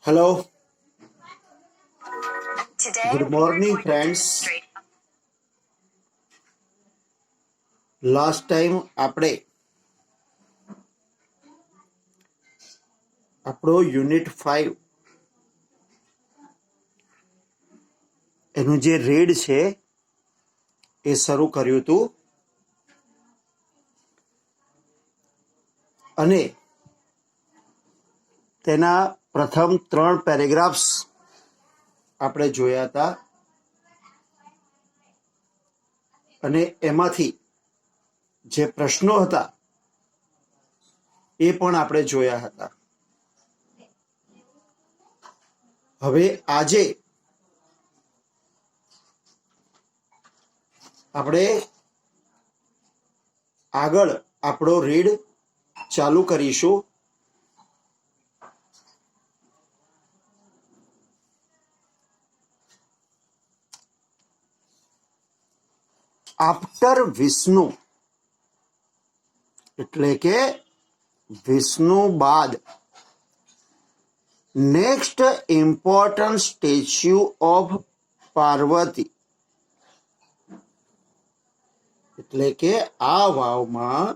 Hello, Today good we are morning, going to friends. demonstrate last time આપણે આપણો unit 5 એનું જે read છે એ શરૂ કર્યું હતું અને તેના પ્રથમ 3 પેરેગ્રાફ્સ આપણે જોયા હતા અને એમાંથી જે પ્રશ્નો હતા એ પણ આપણે જોયા હતા. હવે આજે આપણે આગળ આપણો રીડ ચાલુ કરીશું. આફ્ટર વિષ્ણુ એટલે કે વિષ્ણુ બાદ next important statue of Parvati એટલે કે આ વાવમાં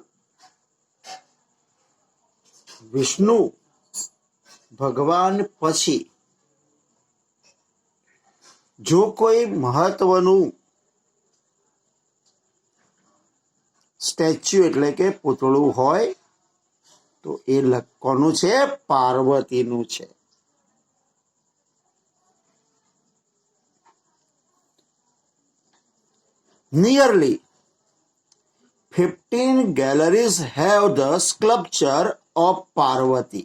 વિષ્ણુ ભગવાન પછી જો કોઈ મહત્વનું સ્ટેચ્યુ એટલે કે પૂતળું હોય તો એ કોનું છે? પાર્વતીનું છે. Nearly 15 galleries have the sculpture of Parvati.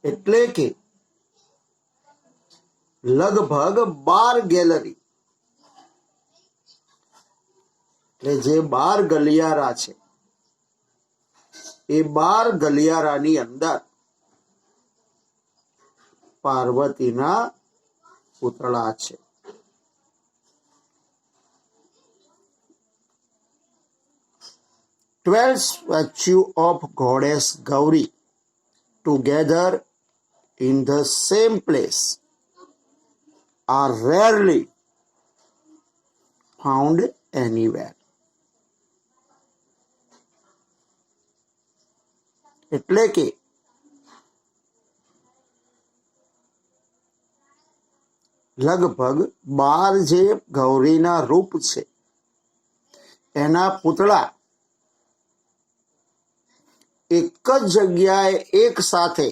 એટલે કે લગભગ 12 ગેલેરી એટલે જે 12 ગલિયારા છે એ 12 ગલિયારાની અંદર પાર્વતીના પૂતળા છે. Twelve statues of goddess Gauri together in the same place are rarely found anywhere. એટલે કે લગભગ 12 જે ગૌરીના રૂપ છે એના પૂતળા એક જ જગ્યાએ એક સાથે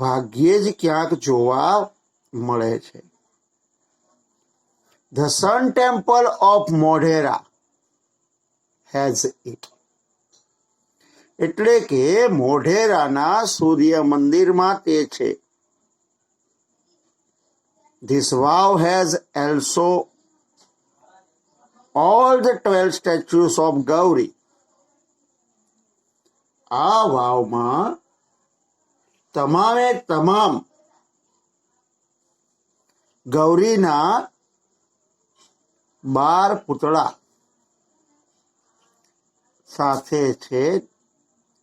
ભાગ્યે જ ક્યાંક જોવા મળે છે. The Sun Temple of Modhera has it. એટલે કે મોઢેરાના સૂર્ય મંદિરમાં તે છે. This wow has also all the 12 statues of Gauri. આ વાવમાં તમામે તમામ ગૌરીના 12 પૂતળા સાથે છે.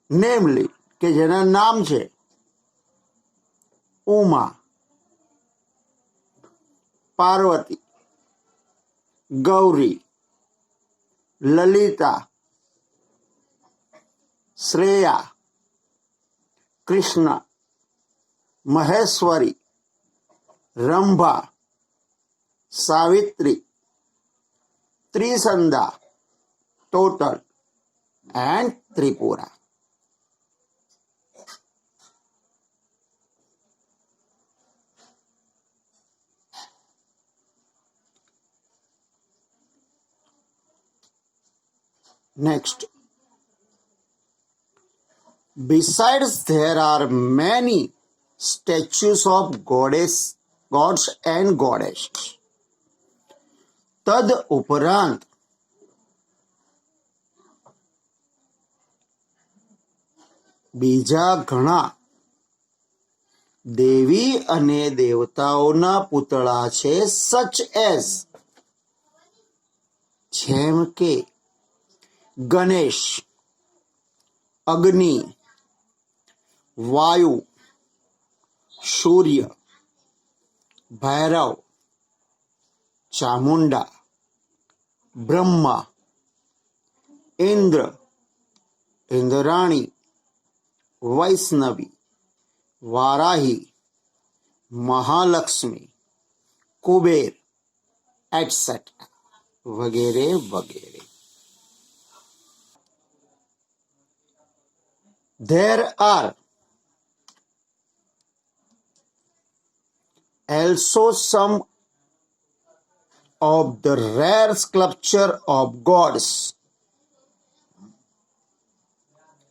નેમલી કે જેના નામ છે Uma, Parvati, Gauri, Lalita, Shreya, Krishna, Maheshwari, Rambha, Savitri, Trisandhya, total and Tripura. Next, besides there are many statues of gods and goddesses. તદ ઉપરાંત બીજા ઘણા દેવી અને દેવતાઓના પૂતળા છે. સચ એઝ જેમ કે ગણેશ, અગ્નિ, વાયુ, સૂર્ય, ભૈરવ, ચામુંડા, બ્રહ્મા, ઇન્દ્ર, ઇન્દ્રાણી, વૈષ્ણવી, વારાહી, મહાલક્ષ્મી, કુબેર, એટસેટ્રા વગેરે વગેરે. There are also some of the rare sculpture of gods.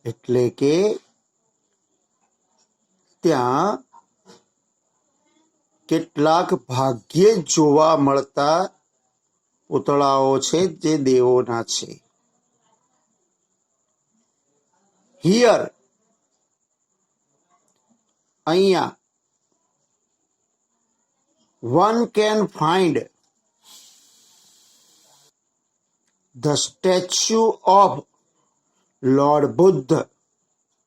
એટલે કે ત્યાં કેટલાક ભાગ્યે જોવા મળતા પૂતળાઓ છે જે દેવોના છે. હિયર, અહીંયા, one can find the statue of Lord Buddha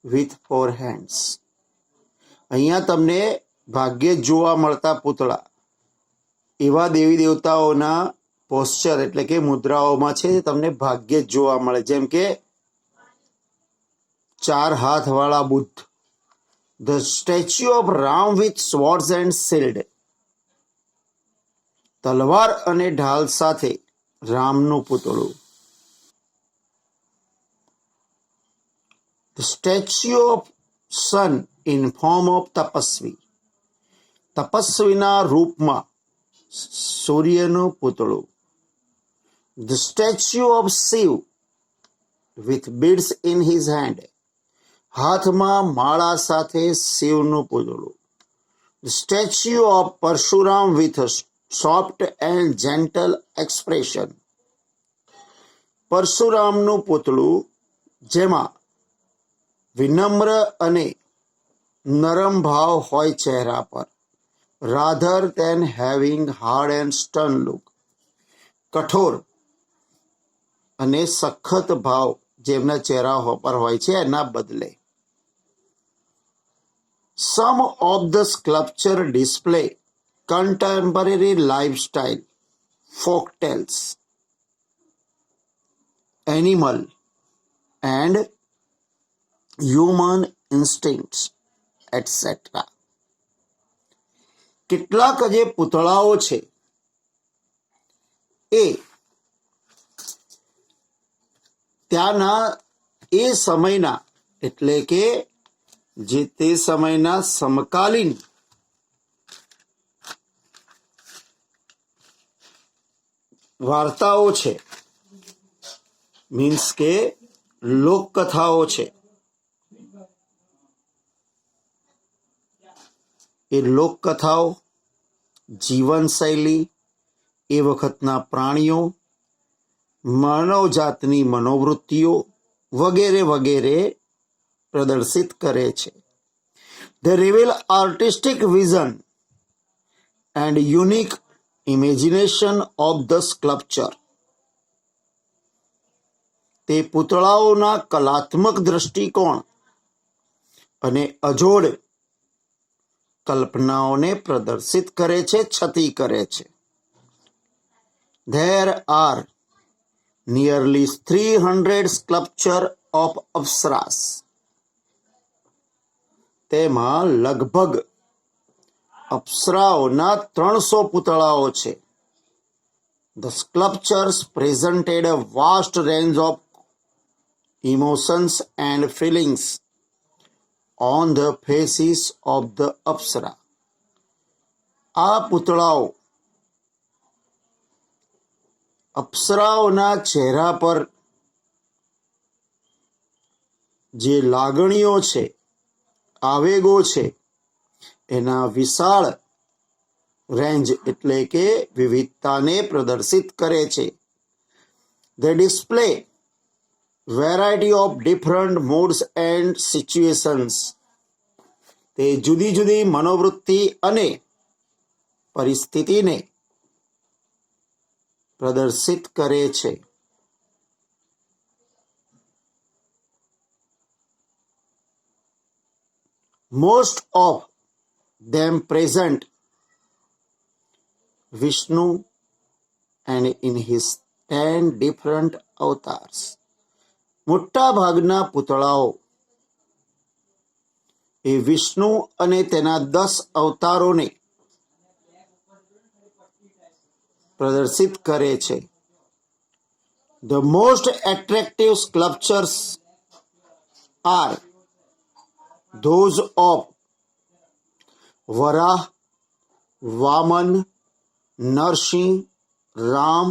with 4 hands. અહીંયા તમને ભાગ્યે જોવા મળતા પૂતળા એવા દેવી દેવતાઓના પોસ્ચર એટલે કે મુદ્રાઓમાં છે તમને ભાગ્યે જ જોવા મળે. જેમ કે 4 હાથવાળા Buddha, the statue of Ram with swords and shield, તલવાર અને ઢાલ સાથે રામનું પૂતળું. The statue of sun in form of tapasvi, તપસ્વીના રૂપમાં સૂર્યનું પૂતળું. The statue of Shiva with beads in his hand, હાથમાં માળા સાથે શિવનું પૂતળું. The statue of Parshuram with soft and gentle expression, પરશુરામનું પૂતળું જેમાં વિનમ્ર અને નરમ ભાવ હોય ચહેરા પર, rather than having hard and stern look, કઠોર અને સખત ભાવ જેમના ચહેરા પર હોય છે એના બદલે. Some of the sculpture display contemporary lifestyle, folk tales, animal and human instincts, etc. કેટલાક જે પૂતળાઓ છે એ ત્યાંના એ સમયના એટલે કે જે તે સમયના સમકાલીન વાર્તાઓ છે, મીન્સ કે લોકકથાઓ છે. એ લોકકથાઓ, જીવનશૈલી, એ વખતના પ્રાણીઓ, માનવજાતની મનોવૃત્તિઓ વગેરે વગેરે પ્રદર્શિત કરે છે. They reveal artistic vision and unique imagination of the sculpture. તે પૂતળાઓના કલાત્મક દ્રષ્ટિકોણ અને અજોડ કલ્પનાઓને પ્રદર્શિત કરે છે, છતી કરે છે. There are nearly 300 sculpture of apsaras. તેમાં લગભગ અપ્સરાઓના 300 પૂતળાઓ છે. The sculptures presented a vast range of emotions and feelings on the faces of the અપ્સરા. આ પૂતળાઓ અપ્સરાઓના ચહેરા પર જે લાગણીઓ છે, આવેગો છે, એના વિશાળ રેન્જ એટલે કે વિવિધતાને પ્રદર્શિત કરે છે. They display variety of different moods and situations. તે જુદી જુદી મનોવૃત્તિ અને પરિસ્થિતિને પ્રદર્શિત કરે છે. Most of them present Vishnu and in his 10 different avatars. મોટા ભાગના પુતળાઓ એ વિષ્ણુ અને તેના 10 અવતારોને પ્રદર્શિત કરે છે. The most attractive sculptures are those of Varaha, Vaman, Narsinh, Ram,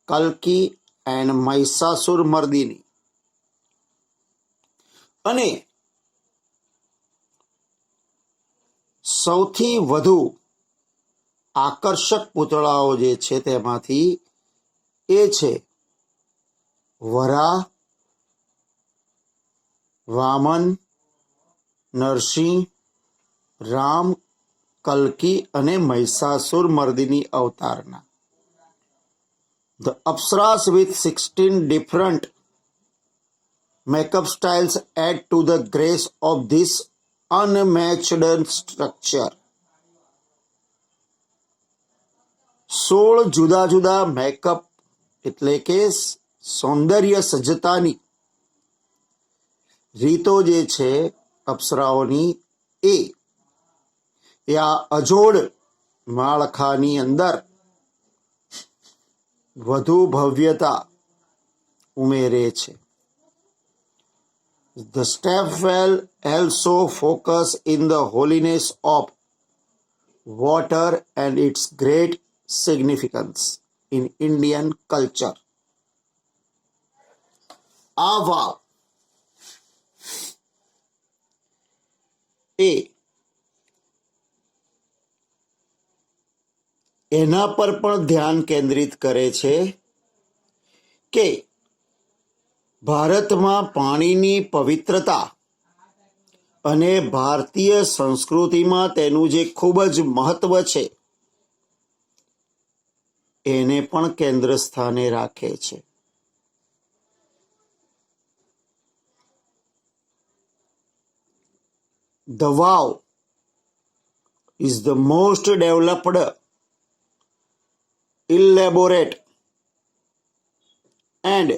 Kalki and Mahishasur Mardini. અને સૌથી વધુ આકર્ષક પુતળાઓ જે છે તેમાંથી એ છે વરાહ, વામન, નરસિંહ, રામ, કલ્કી અને Mahishasur Mardini અવતારના. The Apsaras with 16 different makeup styles add to the grace of this unmatched structure. 16 જુદા જુદા મેકઅપ એટલે કે સૌંદર્ય સજ્જતાની રીતો જે છે અપ્સરાઓની એ આ અજોડ માળખાની અંદર વધુ ભવ્યતા ઉમેરે છે. The stepwell also focus in the holiness of water and its great significance in Indian culture. આ વાવ એ એના પર પણ ધ્યાન કેન્દ્રિત કરે છે કે ભારતમાં પાણીની પવિત્રતા અને ભારતીય સંસ્કૃતિમાં તેનું જે ખૂબ જ મહત્વ છે એને પણ કેન્દ્ર સ્થાને રાખે છે. The wow is the most developed, elaborate and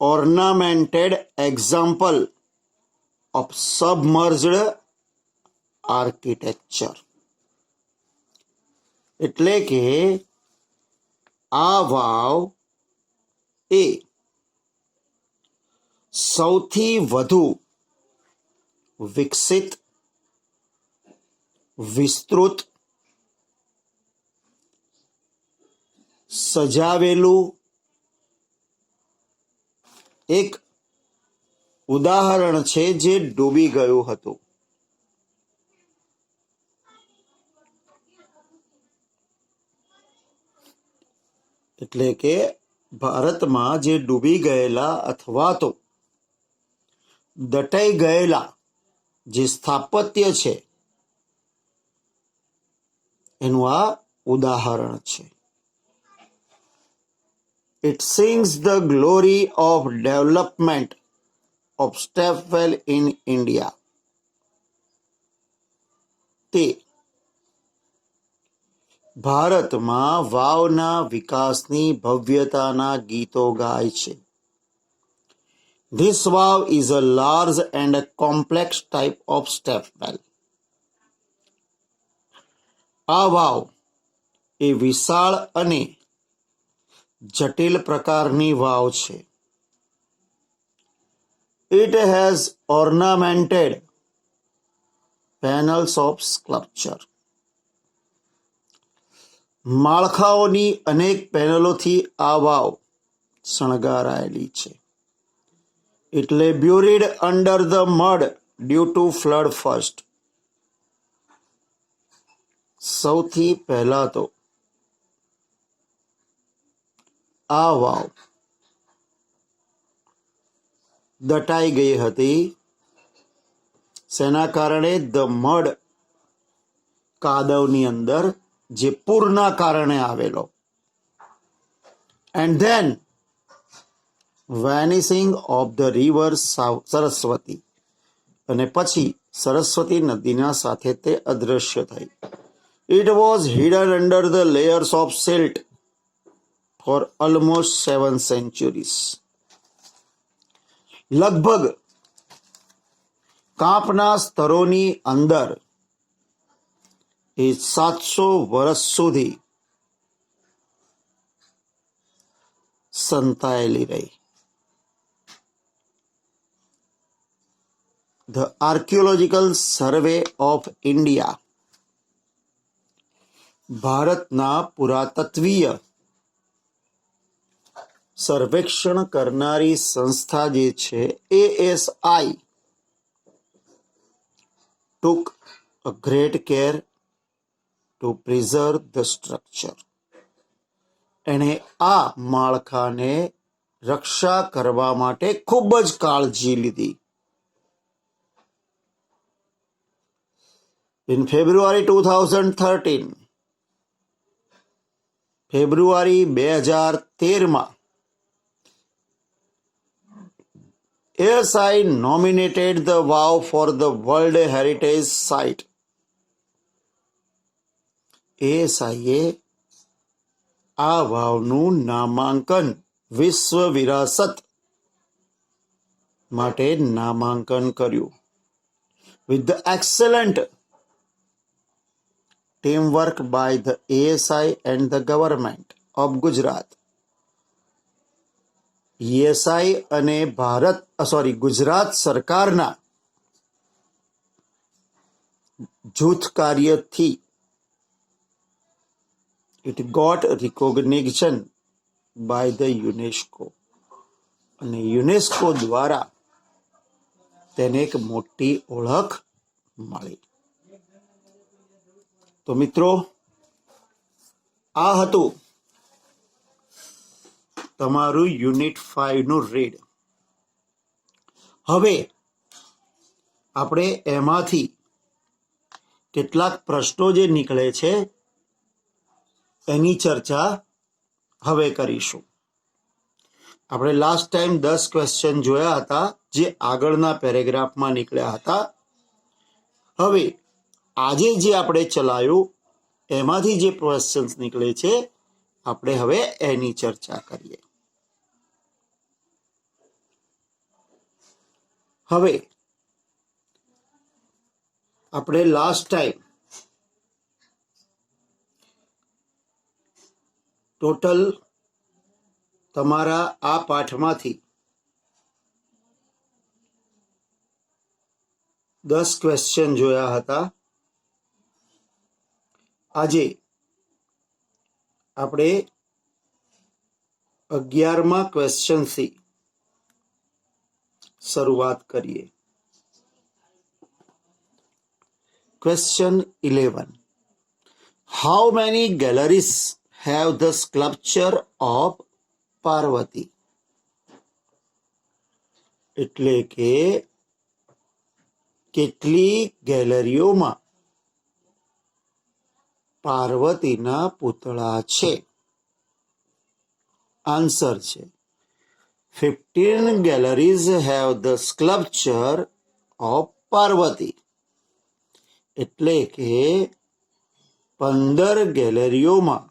ornamented example of submerged architecture. એટલે કે આ વાવ એ સૌથી વધુ વિકસિત, વિસ્તૃત, સજાવેલું એક ઉદાહરણ છે જે ડૂબી ગયું હતું. એટલે કે ભારતમાં જે ડૂબી ગયેલા અથવા તો દટાઈ ગયેલા જે સ્થાપત્ય છે એનું આ ઉદાહરણ છે. It sings the glory of development of stepwell in India. તે ભારતમાં વાવના વિકાસની ભવ્યતાના ગીતો ગાય છે. This wow is a large and a complex type of stepwell. આ વાવ એ વિશાળ અને જટિલ પ્રકારની વાવ છે. It has ornamented panels of sculpture. માળખાઓની અનેક પેનલોથી આ વાવ શણગારાયેલી છે. It lay buried under the mud due to flood first. સૌથી પહેલા તો આ વાવ દટાઈ ગઈ હતી. શેના કારણે? ધ મડ, કાદવની અંદર જે પૂરના કારણે આવેલો. And then vanishing of the river Saraswati, અને પછી સરસ્વતી નદીના સાથે તે અદૃશ્ય થઈ. It was hidden under the layers of silt for almost 7 centuries. લગભગ કાંપના સ્તરોની અંદર એ 700 વર્ષ સુધી સંતાયેલી રહી. The archaeological survey of India, ભારતના પુરાતત્વીય સર્વેક્ષણ કરનારી સંસ્થા જે છે ASI, took a great care to preserve the structure. એણે આ માળખાને રક્ષા કરવા માટે ખૂબ જ કાળજી લીધી. In February 2013, February 2013માં ASI nominated the vow for the World Heritage Site. ASIએ આ વાવનું નામાંકન વિશ્વ વિરાસત માટે નામાંકન કર્યું. With the excellent teamwork by the ASI and the government of Gujarat. ASI અને ગુજરાત સરકારના જૂથ કાર્યથી it got recognition by the UNESCO, અને યુનેસ્કો દ્વારા તેને એક મોટી ઓળખ મળી. તો મિત્રો, આ હતું તમારું યુનિટ 5 નું રીડ. હવે આપણે એમાંથી કેટલાક પ્રશ્નો જે નીકળે છે એની ચર્ચા હવે કરીશું. આપણે લાસ્ટ ટાઈમ 10 ક્વેશ્ચન જોયા હતા જે આગળના પેરેગ્રાફમાં નીકળ્યા હતા. હવે આજે જે આપણે ચલાયું એમાંથી જે ક્વેશ્ચન્સ નીકળે છે આપણે હવે એની ચર્ચા કરીએ. હવે આપણે લાસ્ટ ટાઈમ ટોટલ તમારા આ પાઠમાંથી 10 ક્વેશ્ચન જોયા હતા. આજે આપણે 11મા ક્વેશ્ચનથી શરૂઆત કરીએ. Question 11. How many galleries have the sculpture of Parvati? એટલે કે કેટલી ગેલેરીઓમાં પાર્વતીના પૂતળા છે? આન્સર છે 15 galleries have the sculpture of Parvati. એટલે કે 15 ગેલેરીઓમાં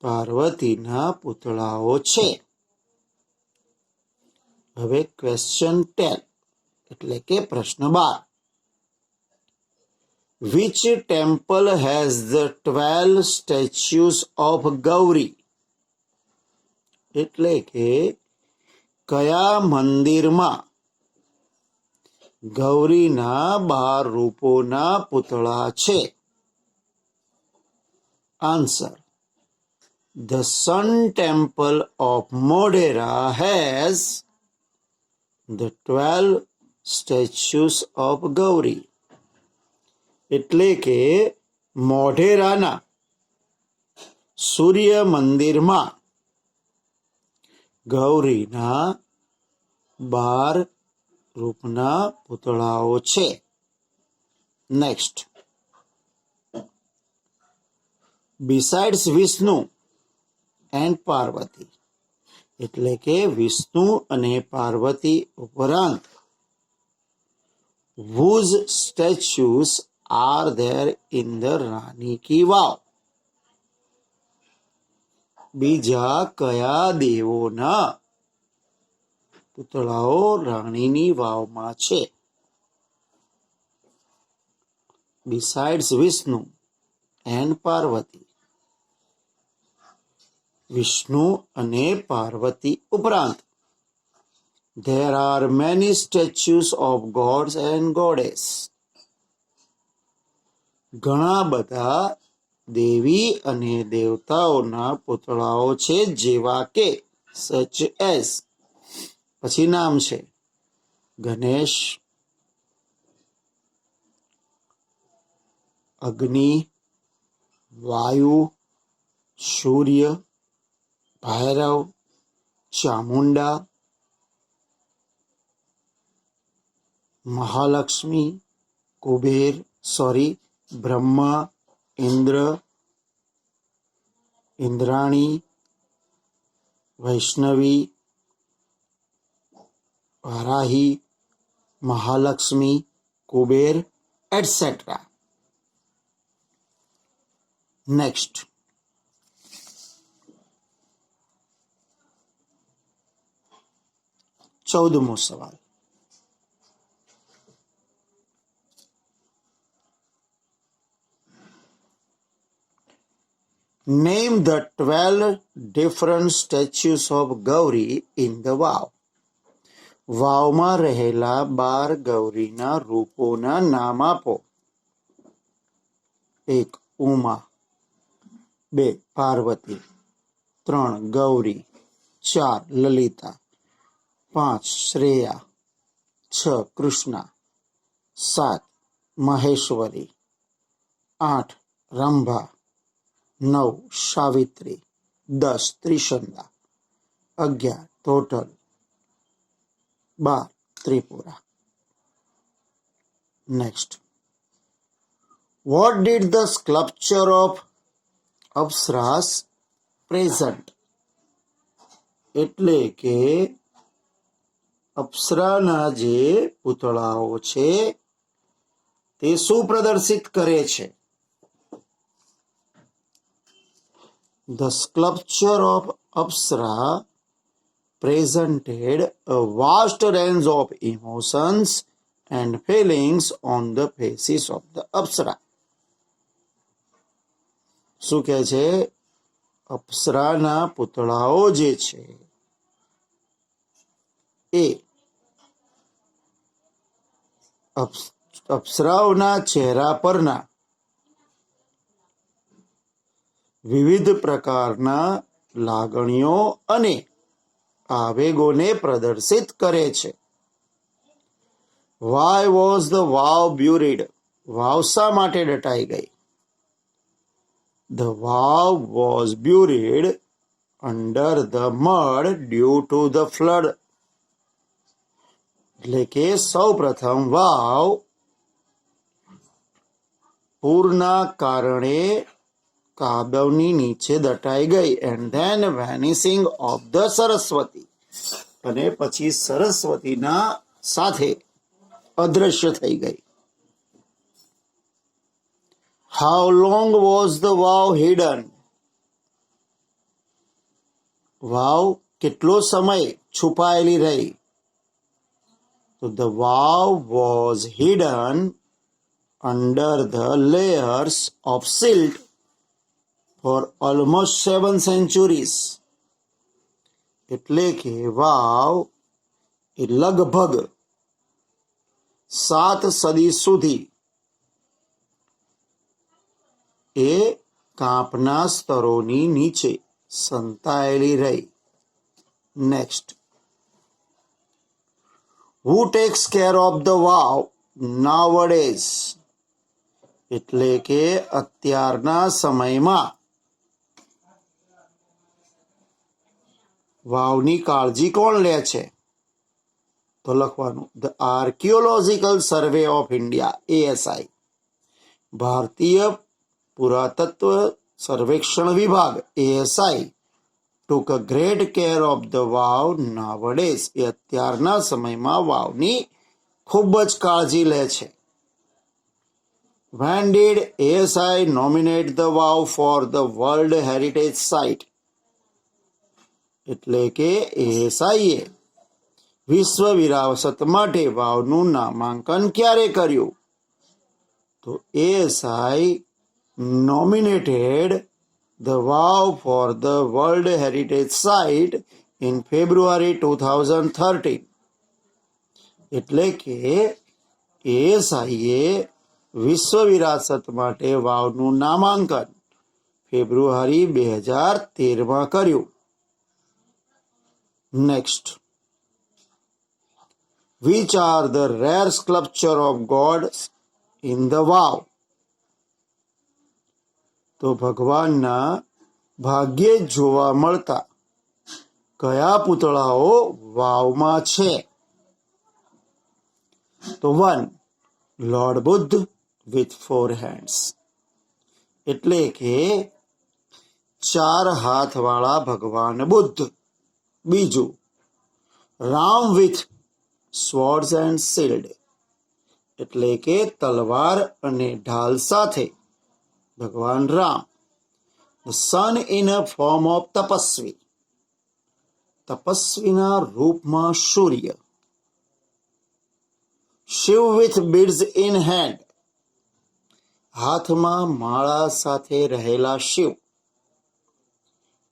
પાર્વતીના પૂતળાઓ છે. હવે ક્વેશ્ચન 10 એટલે કે પ્રશ્ન 12. Which temple has the 12 statues of Gauri? એટલે કે કયા મંદિરમાં ગૌરીના 12 રૂપોના પૂતળા છે? Answer The Sun Temple of Modhera has the 12 statues of Gauri. એટલે કે મોઢેરાના સૂર્ય મંદિરમાં ગૌરીના 12 રૂપના પૂતળાઓ છે. Next. Besides Vishnu and Parvati, એટલે કે વિષ્ણુ અને પાર્વતી ઉપરાંત whose statues are there in the રાની કી વાવ? બીજા કયા દેવોના પુતળાઓ રાણીની વાવમાં છે? Besides Vishnu and Parvati. વિષ્ણુ અને પાર્વતી ઉપરાંત there are many statues of gods and goddess. ઘણા બધા દેવી અને દેવતાઓના પુતળાઓ છે, જેવા કે such as, પછી નામ છે ગણેશ, અગ્નિ, વાયુ, સૂર્ય, ભૈરવ, ચામુંડા, મહાલક્ષ્મી, કુબેર, બ્રહ્મા, ઇન્દ્ર, ઇન્દ્રાણી, વૈષ્ણવી, વારાહી, મહાલક્ષ્મી, કુબેર, એટસેટ્રા. નેક્સ્ટ, ચૌદમો સવાલ. Name the 12 different statues of Gauri in the વાવ. વાવમાં રહેલા 12 ગૌરીના રૂપોના નામ આપો. 1. Uma, 2. Parvati, 3. Gauri, 4. Lalita, 5. Shreya, 6. Krishna, 7. Maheshwari, 8. Rambha, 9. Savitri, 10. ત્રિશંદા, 11. Total, 12. Tripura. Next, what did the sculpture of apsaras present? એટલે કે અપ્સરાના જે પુતળાઓ છે તે શું પ્રદર્શિત કરે છે? The sculpture of Apsara presented a vast range of emotions and feelings on the faces of the Apsara. શું કહે છે? અપ્સરાના પુતળાઓ જે છે એ અપ્સરાઓના ચહેરા પરના વિવિધ પ્રકારના લાગણીઓ અને આવેગોને પ્રદર્શિત કરે છે. Why was the vow buried? વાવ શા માટે દટાઈ ગઈ? The vow was buried under the mud due to the flood. એટલે કે સૌ પ્રથમ વાવ પૂરના કારણે કાદવની નીચે દટાઈ ગઈ. and then vanishing of the Saraswati, અને પછી સરસ્વતીના સાથે અદ્રશ્ય થઈ ગઈ. How long was the vow hidden? વાવ કેટલો સમય છુપાયેલી રહી? So the vow was hidden under the layers of silt for almost 7 centuries. એટલે કે વાવ એ લગભગ 7 સદી સુધી એ કાંપના સ્તરોની નીચે સંતાયેલી રહી. Next, who takes care of the vow nowadays? એટલે કે અત્યારના સમયમાં વાવની કાળજી કોણ લે છે? તો લખવાનું the archaeological survey of India, ASI. ભારતીય પુરાતત્વ સર્વેક્ષણ વિભાગ, ASI, took a great care of the vow nowadays. એ અત્યારના સમયમાં વાવની ખૂબ જ કાળજી લે છે. When did ASI nominate the vow for the World Heritage Site? એટલે કે ASI એ વિશ્વ વિરાસત માટે વાવનું નામાંકન ક્યારે કર્યું? તો ASI nominated the vow for the World Heritage Site in February 2013. એટલે કે ASI એ વિશ્વ વિરાસત માટે વાવનું નામાંકન ફેબ્રુઆરી 2013માં કર્યું. Next, which are the rare sculpture of gods in the vow? તો ભગવાનના ભાગ્યે જોવા મળતા કયા પૂતળાઓ વાવમાં છે? તો 1. Lord Buddha with 4 hands. એટલે કે 4 હાથવાળા ભગવાન બુદ્ધ. બીજું, Ram with swords and shield. એટલે કે તલવાર અને ઢાલ સાથે ભગવાન Ram. The sun in a form of Tapasvi. તપસ્વીના રૂપમાં સૂર્ય. Shiv with beads in hand. હાથમાં માળા સાથે રહેલા Shiv.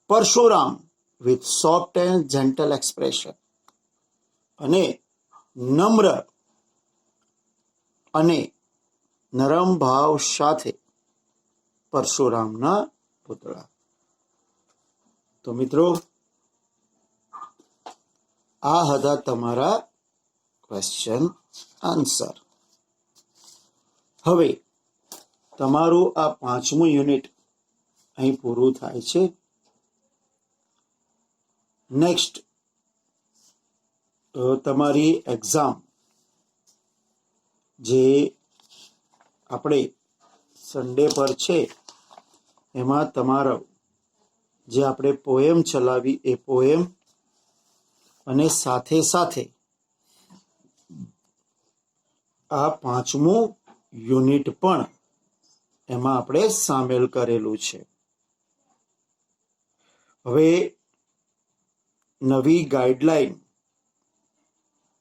Parshuram with soft and gentle expression. અને નમ્ર અને નરમ ભાવ સાથે પરશુરામના પુતળા. તો મિત્રો, આ હતા તમારા ક્વેશ્ચન આન્સર. હવે તમારું આ 5મું યુનિટ અહીં પૂરું થાય છે. નેક્સ્ટ તમારી એક્ઝામ જે આપણે સન્ડે પર છે એમાં તમારો જે આપણે પોએમ ચલાવી એ પોએમ અને સાથે સાથે આ 5મું યુનિટ પણ એમાં આપણે સામેલ કરેલું છે. હવે નવી ગાઈડલાઈન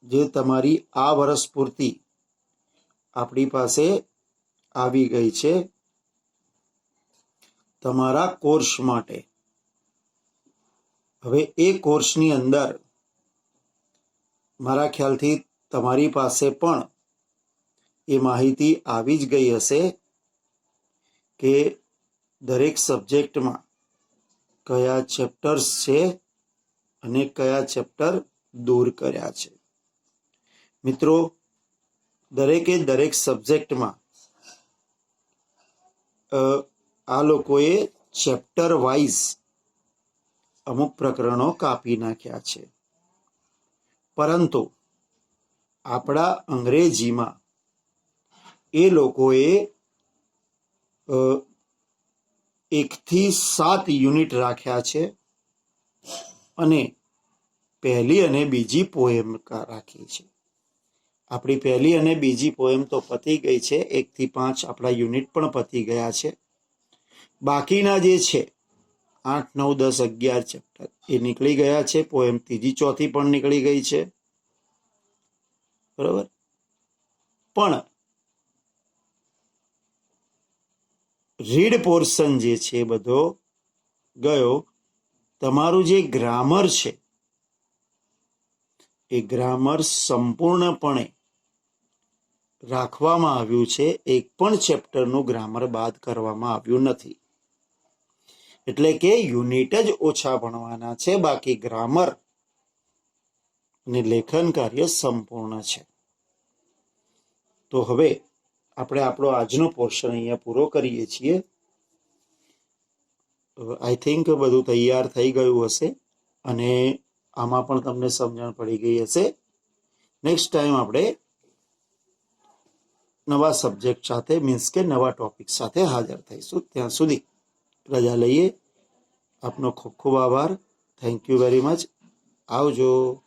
જે તમારી આ વર્ષ પૂરતી આપણી પાસે આવી ગઈ છે તમારા કોર્સ માટે. હવે એ કોર્સની અંદર મારા ખ્યાલથી તમારી પાસે પણ એ માહિતી આવી જ ગઈ હશે કે દરેક સબ્જેક્ટમાં કયા ચેપ્ટર્સ છે અને કયા ચેપ્ટર દૂર કર્યા છે. મિત્રો, દરેકે દરેક સબ્જેક્ટમાં આ લોકોએ ચેપ્ટર વાઇઝ અમુક પ્રકરણો કાપી નાખ્યા છે, પરંતુ આપણા અંગ્રેજીમાં એ લોકોએ 1 થી 7 યુનિટ રાખ્યા છે અને પહેલી અને બીજી પોએમ રાખી છે. આપણી પહેલી અને બીજી પોએમ તો પતી ગઈ છે. 1 થી 5 આપણા યુનિટ પણ પતી ગયા છે. બાકીના જે છે 8, 9, 10, 11 ચેપ્ટર એ નીકળી ગયા છે. પોએમ 3જી 4થી પણ નીકળી ગઈ છે. બરોબર. પણ રીડ પોર્શન જે છે બધો ગયો. તમારું જે ગ્રામર છે એ ગ્રામર સંપૂર્ણપણે રાખવામાં આવ્યું છે. એક પણ ચેપ્ટરનું ગ્રામર બાદ કરવામાં આવ્યું નથી. એટલે કે યુનિટ જ ઓછા ભણવાના છે, બાકી ગ્રામર અને લેખન કાર્ય સંપૂર્ણ છે. તો હવે આપણે આપણો આજનો પોર્શન અહીંયા પૂરો કરીએ છીએ. આઈ થિંક બધું તૈયાર થઈ ગયું હશે અને આમાં પણ તમને સમજણ પડી ગઈ હશે. નેક્સ્ટ ટાઈમ આપણે નવા સબ્જેક્ટ સાથે મીન્સ કે નવા ટોપિક સાથે હાજર થઈશું. ત્યાં સુધી રજા લઈએ. આપનો ખૂબ ખૂબ આભાર. Thank you very much. આવજો.